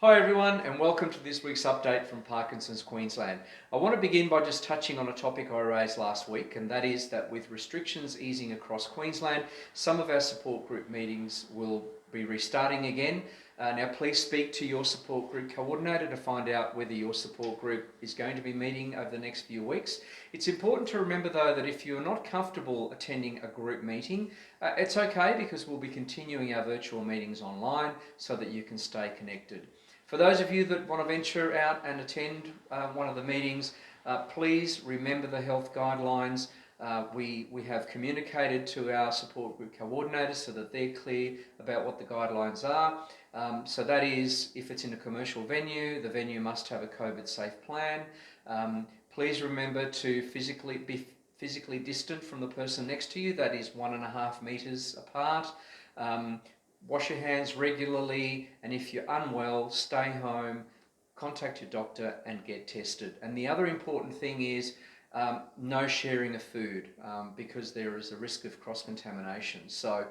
Hi everyone, and welcome to this week's update from Parkinsons Queensland. I want to begin by just touching on a topic I raised last week, and that is that with restrictions easing across Queensland, some of our support group meetings will be restarting again. Now please speak to your support group coordinator to find out whether your support group is going to be meeting over the next few weeks. It's important to remember though that if you're not comfortable attending a group meeting, it's okay because we'll be continuing our virtual meetings online so that you can stay connected. For those of you that want to venture out and attend one of the meetings, please remember the health guidelines. We have communicated to our support group coordinators so that they're clear about what the guidelines are. So that is, if it's in a commercial venue, the venue must have a COVID safe plan. Please remember to be physically distant from the person next to you, that is 1.5 meters apart. Wash your hands regularly, and if you're unwell, stay home, contact your doctor and get tested. And the other important thing is no sharing of food because there is a risk of cross-contamination. So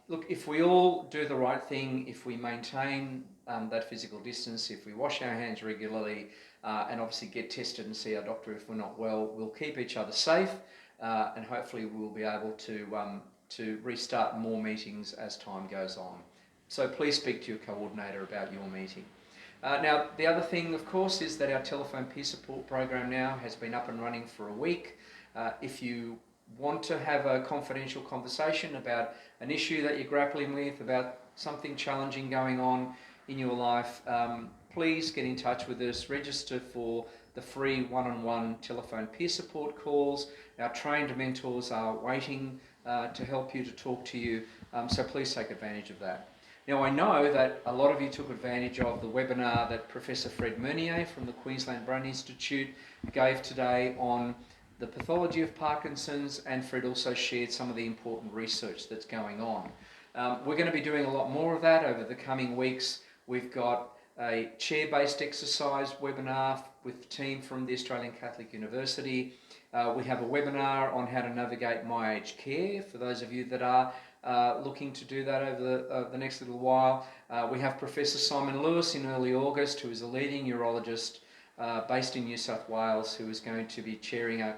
look, if we all do the right thing, if we maintain that physical distance, if we wash our hands regularly and obviously get tested and see our doctor if we're not well, we'll keep each other safe and hopefully we'll be able to restart more meetings as time goes on. So please speak to your coordinator about your meeting. Now, the other thing, of course, is that our telephone peer support program now has been up and running for a week. If you want to have a confidential conversation about an issue that you're grappling with, about something challenging going on in your life, please get in touch with us. Register for the free one-on-one telephone peer support calls. Our trained mentors are waiting to help you, to talk to you, so please take advantage of that. Now I know that a lot of you took advantage of the webinar that Professor Fred Meunier from the Queensland Brain Institute gave today on the pathology of Parkinson's, and Fred also shared some of the important research that's going on. We're going to be doing a lot more of that over the coming weeks. We've got a chair-based exercise webinar with the team from the Australian Catholic University. We have a webinar on how to navigate My Aged Care for those of you that are looking to do that over the next little while. We have Professor Simon Lewis in early August, who is a leading neurologist based in New South Wales, who is going to be chairing a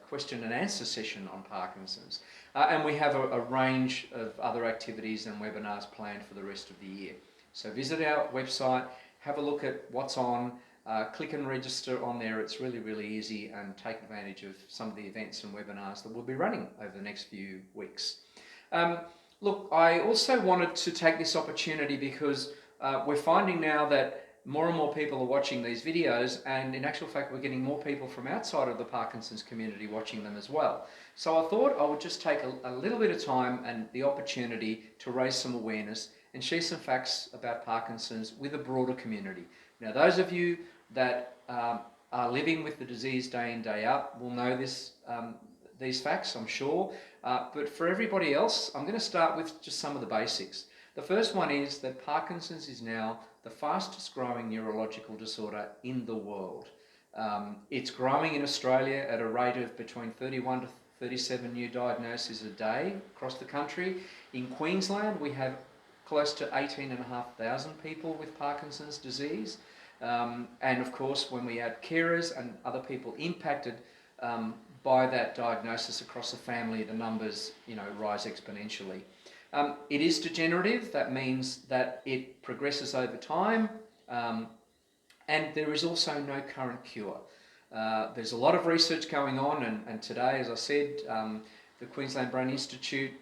question and answer session on Parkinson's. And we have a range of other activities and webinars planned for the rest of the year. So visit our website, have a look at what's on, click and register on there. It's really, really easy, and take advantage of some of the events and webinars that we'll be running over the next few weeks. Look, I also wanted to take this opportunity because we're finding now that more and more people are watching these videos, and in actual fact we're getting more people from outside of the Parkinson's community watching them as well. So I thought I would just take a little bit of time and the opportunity to raise some awareness and share some facts about Parkinson's with a broader community. Now those of you that are living with the disease day in, day out will know these facts, I'm sure. But for everybody else, I'm going to start with just some of the basics. The first one is that Parkinson's is now the fastest growing neurological disorder in the world. It's growing in Australia at a rate of between 31 to 37 new diagnoses a day across the country. In Queensland, we have close to 18,500 people with Parkinson's disease. And of course, when we add carers and other people impacted by that diagnosis across the family, the numbers, rise exponentially. It is degenerative. That means that it progresses over time, and there is also no current cure. There's a lot of research going on, and today, as I said, the Queensland Brain Institute,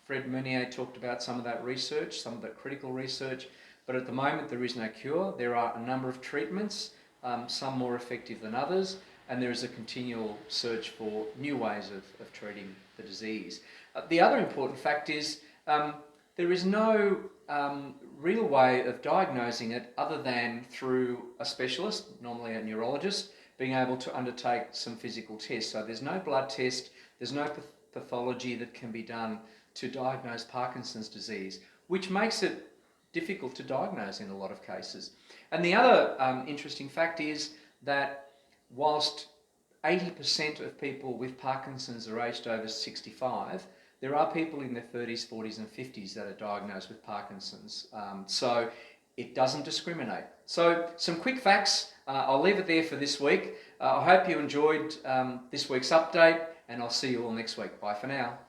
Fred Meunier talked about some of that research, some of that critical research, but at the moment there is no cure. There are a number of treatments, some more effective than others, and there is a continual search for new ways of treating the disease. The other important fact is there is no real way of diagnosing it other than through a specialist, normally a neurologist, being able to undertake some physical tests. So there's no blood test, there's no pathology that can be done to diagnose Parkinson's disease, which makes it difficult to diagnose in a lot of cases. And the other interesting fact is that whilst 80% of people with Parkinson's are aged over 65, there are people in their 30s, 40s and 50s that are diagnosed with Parkinson's. So It doesn't discriminate. So some quick facts. I'll leave it there for this week. I hope you enjoyed this week's update, and I'll see you all next week. Bye for now.